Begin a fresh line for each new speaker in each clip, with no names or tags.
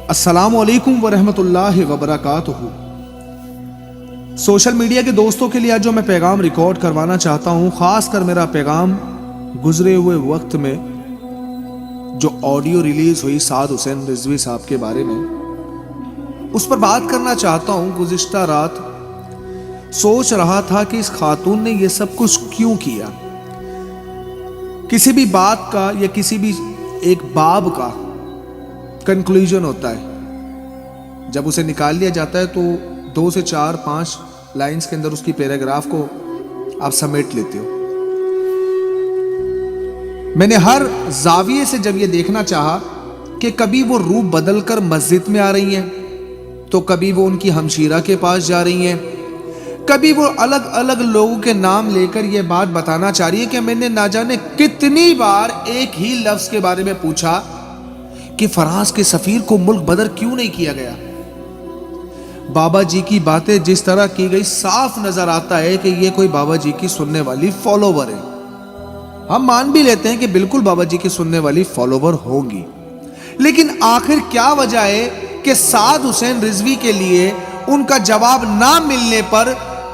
السلام علیکم ورحمۃ اللہ وبرکاتہ۔ سوشل میڈیا کے دوستوں کے لیے جو میں پیغام ریکارڈ کروانا چاہتا ہوں، خاص کر میرا پیغام گزرے ہوئے وقت میں جو آڈیو ریلیز ہوئی سعد حسین رضوی صاحب کے بارے میں، اس پر بات کرنا چاہتا ہوں۔ گزشتہ رات سوچ رہا تھا کہ اس خاتون نے یہ سب کچھ کیوں کیا۔ کسی بھی بات کا یا کسی بھی ایک باب کا کنکلوژن ہوتا ہے، جب اسے نکال لیا جاتا ہے تو 2 سے 4 5 لائنز کے اندر اس کی پیراگراف کو آپ سمیٹ لیتے ہو۔ میں نے ہر زاویے سے جب یہ دیکھنا چاہا کہ کبھی وہ روپ بدل کر مسجد میں آ رہی ہیں، تو کبھی وہ ان کی ہمشیرہ کے پاس جا رہی ہیں، کبھی وہ الگ الگ لوگوں کے نام لے کر یہ بات بتانا چاہ رہی ہے کہ میں نے نہ جانے کتنی بار ایک ہی لفظ کے بارے میں پوچھا کہ فرانس کے سفیر کو ملک بدر کیوں نہیں کیا گیا۔ بابا جی کی باتیں جس طرح کی گئی، صاف نظر آتا ہے کہ یہ کوئی بابا جی کی سننے والی فالوور ہے۔ ہم مان بھی لیتے ہیں کہ بالکل بابا جی کی سننے والی فالوور ہوگی، لیکن آخر کیا وجہ ہے کہ سعد حسین رضوی کے لیے ان کا جواب نہ ملنے پر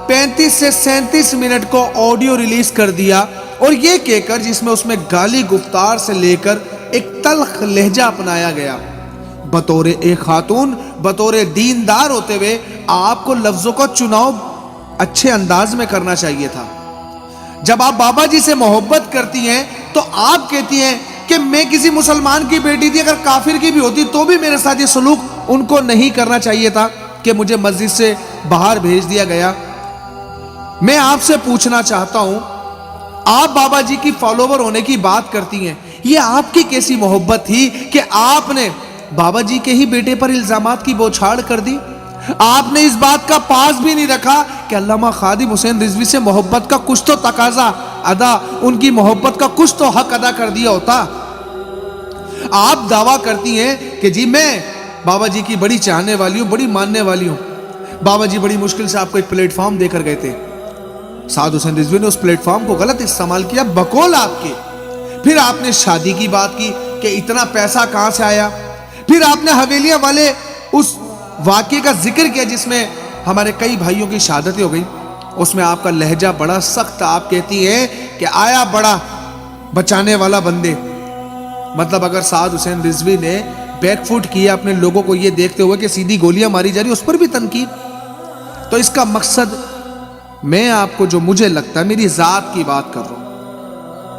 35 سے 37 منٹ کو آڈیو ریلیز کر دیا، اور یہ کہہ کر جس میں اس میں گالی گفتار سے لے کر ایک تلخ لہجہ اپنایا گیا۔ بطور ایک خاتون، بطور دیندار ہوتے ہوئے آپ کو لفظوں کا چناؤ اچھے انداز میں کرنا چاہیے تھا۔ جب آپ بابا جی سے محبت کرتی ہیں تو آپ کہتی ہیں کہ میں کسی مسلمان کی بیٹی تھی، اگر کافر کی بھی ہوتی تو بھی میرے ساتھ یہ سلوک ان کو نہیں کرنا چاہیے تھا کہ مجھے مسجد سے باہر بھیج دیا گیا۔ میں آپ سے پوچھنا چاہتا ہوں، آپ بابا جی کی فالوور ہونے کی بات کرتی ہیں، یہ آپ کی کیسی محبت تھی کہ آپ نے بابا جی کے ہی بیٹے پر الزامات کی بوچھاڑ کر دی؟ آپ نے اس بات کا پاس بھی نہیں رکھا کہ علامہ خادم حسین رضوی سے محبت کا کچھ تو تقاضا ادا، ان کی محبت کا کچھ تو حق ادا کر دیا ہوتا۔ آپ دعویٰ کرتی ہیں کہ جی میں بابا جی کی بڑی چاہنے والی ہوں، بڑی ماننے والی ہوں۔ بابا جی بڑی مشکل سے آپ کو ایک پلیٹ فارم دے کر گئے تھے، سعد حسین رضوی نے اس پلیٹ فارم کو غلط استعمال کیا بقول آپ کے۔ پھر آپ نے شادی کی بات کی کہ اتنا پیسہ کہاں سے آیا۔ پھر آپ نے حویلیاں والے اس واقعے کا ذکر کیا جس میں ہمارے کئی بھائیوں کی شہادتیں ہو گئی۔ اس میں آپ کا لہجہ بڑا سخت، آپ کہتی ہیں کہ آیا بڑا بچانے والا بندے۔ مطلب اگر سعد حسین رضوی نے بیک فوٹ کیا اپنے لوگوں کو یہ دیکھتے ہوئے کہ سیدھی گولیاں ماری جا رہی، اس پر بھی تنقید۔ تو اس کا مقصد، میں آپ کو جو مجھے لگتا ہے، میری ذات کی بات کر رہا ہوں،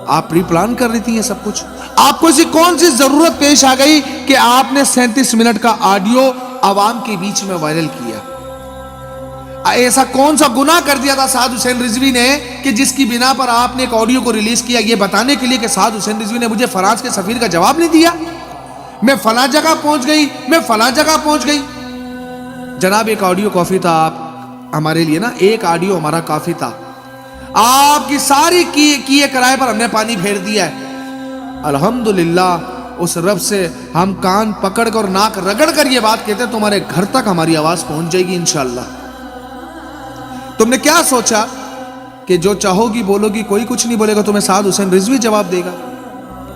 آپ پری پلان کر رہی تھی یہ سب کچھ۔ آپ کو ایسی کون سی ضرورت پیش آ گئی کہ آپ نے 37 منٹ کا آڈیو عوام کے بیچ میں وائرل کیا؟ ایسا کون سا گناہ کر دیا تھا سعد حسین رضوی نے کہ جس کی بنا پر آپ نے ایک آڈیو کو ریلیز کیا، یہ بتانے کے لیے کہ سعد حسین رضوی نے مجھے فرانس کے سفیر کا جواب نہیں دیا، میں فلاں جگہ پہنچ گئی، میں فلاں جگہ پہنچ گئی۔ جناب ایک آڈیو کافی تھا آپ ہمارے لیے نا، ایک آڈیو ہمارا کافی تھا۔ آپ کی ساری کیے کرائے پر ہم نے پانی پھیر دیا ہے۔ الحمدللہ اس رب سے ہم کان پکڑ کر ناک رگڑ کر یہ بات کہتے ہیں، تمہارے گھر تک ہماری آواز پہنچ جائے گی انشاءاللہ۔ تم نے کیا سوچا کہ جو چاہو گی بولو گی، کوئی کچھ نہیں بولے گا، تمہیں سعد حسین رضوی جواب دے گا؟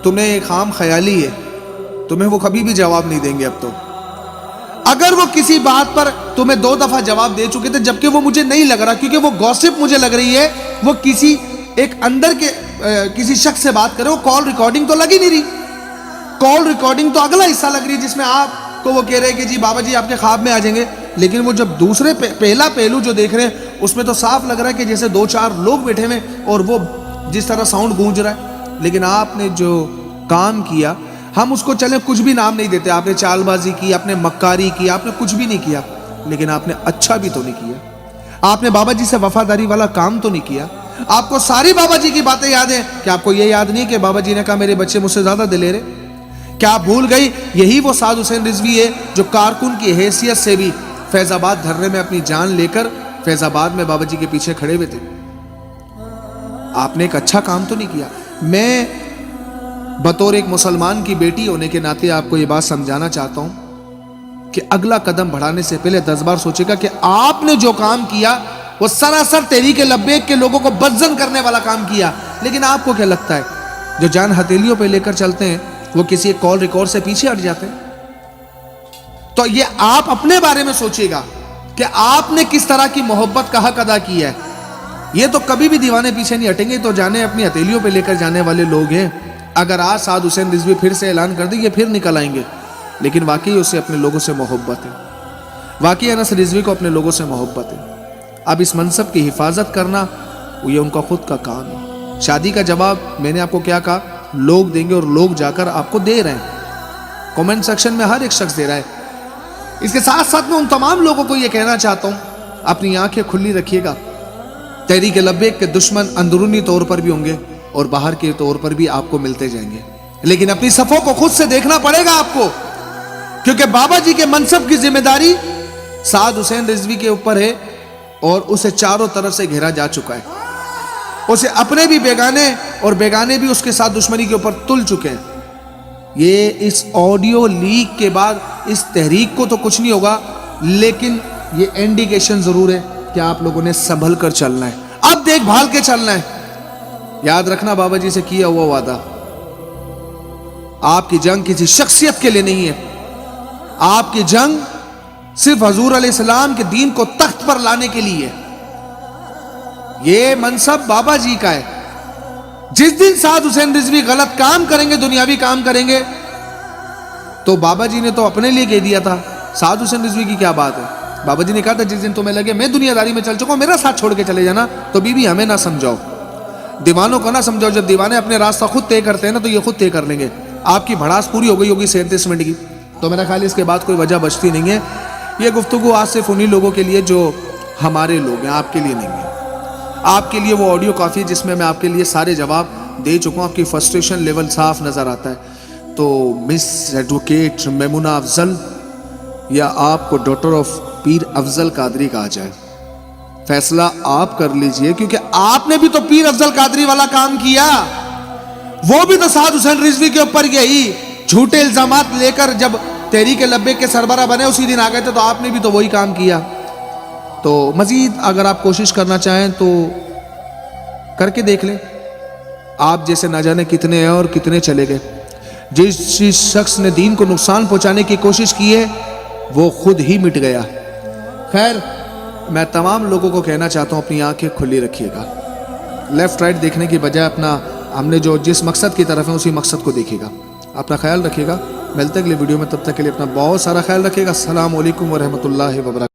تمہیں ایک خام خیالی ہے، تمہیں وہ کبھی بھی جواب نہیں دیں گے اب تو۔ اگر وہ کسی بات پر تمہیں 2 دفعہ جواب دے چکے تھے، جبکہ وہ مجھے نہیں لگ رہا، کیونکہ وہ گوسپ مجھے لگ رہی ہے وہ کسی ایک اندر کے کسی شخص سے بات کرے، وہ کال ریکارڈنگ تو لگ ہی نہیں رہی۔ کال ریکارڈنگ تو اگلا حصہ لگ رہی ہے جس میں آپ کو وہ کہہ رہے ہیں کہ جی بابا جی آپ کے خواب میں آ جائیں گے، لیکن وہ جب دوسرے پہلا پہلو جو دیکھ رہے ہیں اس میں تو صاف لگ رہا ہے کہ جیسے 2-4 لوگ بیٹھے ہوئے اور وہ جس طرح ساؤنڈ گونج رہا ہے۔ لیکن آپ نے جو کام کیا، ہم اس کو چلے کچھ بھی نام نہیں دیتے، آپ نے چال بازی کی، آپ نے مکاری کی، آپ نے کچھ بھی نہیں کیا، لیکن آپ نے اچھا بھی تو نہیں کیا۔ آپ نے بابا جی سے وفاداری والا کام تو نہیں کیا۔ آپ کو ساری بابا جی کی باتیں یاد ہیں کہ آپ کو یہ یاد نہیں کہ بابا جی نے کہا میرے بچے مجھ سے زیادہ دلیر ہیں؟ کیا آپ بھول گئی یہی وہ سعد حسین رضوی ہے جو کارکن کی حیثیت سے بھی فیض آباد دھرنے میں اپنی جان لے کر فیض آباد میں بابا جی کے پیچھے کھڑے ہوئے تھے؟ آپ نے ایک اچھا کام تو نہیں کیا۔ میں بطور ایک مسلمان کی بیٹی ہونے کے ناطے آپ کو یہ بات سمجھانا چاہتا ہوں کہ اگلا قدم بڑھانے سے پہلے 10 بار سوچے گا کہ آپ نے جو کام کیا وہ سراسر تحریک لبیک کے لوگوں کو بدزن کرنے والا کام کیا۔ لیکن آپ کو کیا لگتا ہے جو جان ہتھیلیوں پہ لے کر چلتے ہیں وہ کسی ایک کال ریکارڈ سے پیچھے ہٹ جاتے ہیں؟ تو یہ آپ اپنے بارے میں سوچیے گا کہ آپ نے کس طرح کی محبت کا حق ادا کیا ہے. یہ تو کبھی بھی دیوانے پیچھے نہیں ہٹیں گے, تو جانے اپنی ہتھیلیوں پہ لے کر جانے والے لوگ ہیں. اگر آج سعد حسین رضوی پھر سے اعلان کر دیں یہ پھر نکل آئیں گے, لیکن واقعی اسے اپنے لوگوں سے محبت ہے, واقعی انس رضوی کو اپنے لوگوں سے محبت ہے. اب اس منصب کی حفاظت کرنا یہ ان کا خود کا کام ہے. شادی کا جواب میں نے آپ کو کیا کہا, لوگ دیں گے اور لوگ جا کر آپ کو دے رہے ہیں. کمنٹ سیکشن میں ہر ایک شخص دے رہا ہے. اس کے ساتھ ساتھ میں ان تمام لوگوں کو یہ کہنا چاہتا ہوں, اپنی آنکھیں کھلی رکھیے گا. تحریک لبیک کے دشمن اندرونی طور پر بھی ہوں گے اور باہر کے طور پر بھی آپ کو ملتے جائیں گے, لیکن اپنی صفوں کو خود سے دیکھنا پڑے گا آپ کو, کیونکہ بابا جی کے منصب کی ذمہ داری سعد حسین رضوی کے اوپر ہے اور اسے چاروں طرف سے گھیرا جا چکا ہے. اسے اپنے بھی بیگانے اور بیگانے بھی اس کے ساتھ دشمنی کے اوپر تل چکے ہیں. یہ اس آڈیو لیک کے بعد اس تحریک کو تو کچھ نہیں ہوگا, لیکن یہ انڈیکیشن ضرور ہے کہ آپ لوگوں نے سنبھل کر چلنا ہے, اب دیکھ بھال کے چلنا ہے. یاد رکھنا بابا جی سے کیا ہوا وعدہ, آپ کی جنگ کسی شخصیت کے لیے نہیں ہے, آپ کی جنگ صرف حضور علیہ السلام کے دین کو تخت پر لانے کے لیے ہے. یہ منصب بابا جی کا ہے. جس دن سعد حسین رضوی غلط کام کریں گے, دنیاوی کام کریں گے, تو بابا جی نے تو اپنے لیے کہہ دیا تھا, سعد حسین رضوی کی کیا بات ہے. بابا جی نے کہا تھا جس دن تمہیں لگے میں دنیا داری میں چل چکا ہوں, میرا ساتھ چھوڑ کے چلے جانا. تو بی بی ہمیں نہ سمجھاؤ, دیوانوں کو نہ سمجھاؤ. جب دیوانے اپنے راستہ خود طے کرتے ہیں نا, تو یہ خود طے کر لیں گے. آپ کی بھڑاس پوری ہو گئی ہوگی 37 منٹ کی, تو میرا خیال اس کے بعد کوئی وجہ بچتی نہیں ہے. یہ گفتگو آج صرف انہی لوگوں کے لیے جو ہمارے لوگ ہیں, آپ کے لیے نہیں ہے. آپ کے لیے وہ آڈیو کافی ہے جس میں میں آپ کے لیے سارے جواب دے چکا ہوں. آپ کی فرسٹریشن لیول صاف نظر آتا ہے. تو مس ایڈوکیٹ میمونہ افضل یا آپ کو ڈاکٹر آف پیر افضل قادری کہا جائے, فیصلہ آپ کر لیجئے, کیونکہ آپ نے بھی تو پیر افضل قادری والا کام کیا. وہ بھی تو سعد حسین رضوی کے اوپر یہی جھوٹے الزامات لے کر جب تحریک لبیک کے سربراہ بنے اسی دن آ گئے تھے, تو آپ نے بھی تو وہی کام کیا. تو مزید اگر آپ کوشش کرنا چاہیں تو کر کے دیکھ لیں. آپ جیسے نہ جانے کتنے ہیں اور کتنے چلے گئے. جس شخص نے دین کو نقصان پہنچانے کی کوشش کی ہے وہ خود ہی مٹ گیا. خیر, میں تمام لوگوں کو کہنا چاہتا ہوں اپنی آنکھیں کھلی رکھیے گا. لیفٹ رائٹ دیکھنے کی بجائے اپنا ہم نے جو جس مقصد کی طرف ہے اسی مقصد کو دیکھیے گا. اپنا خیال رکھیے گا. ملتے اگلے ویڈیو میں, تب تک کے لیے اپنا بہت سارا خیال رکھیے گا. السلام علیکم ورحمۃ اللہ وبرکاتہ.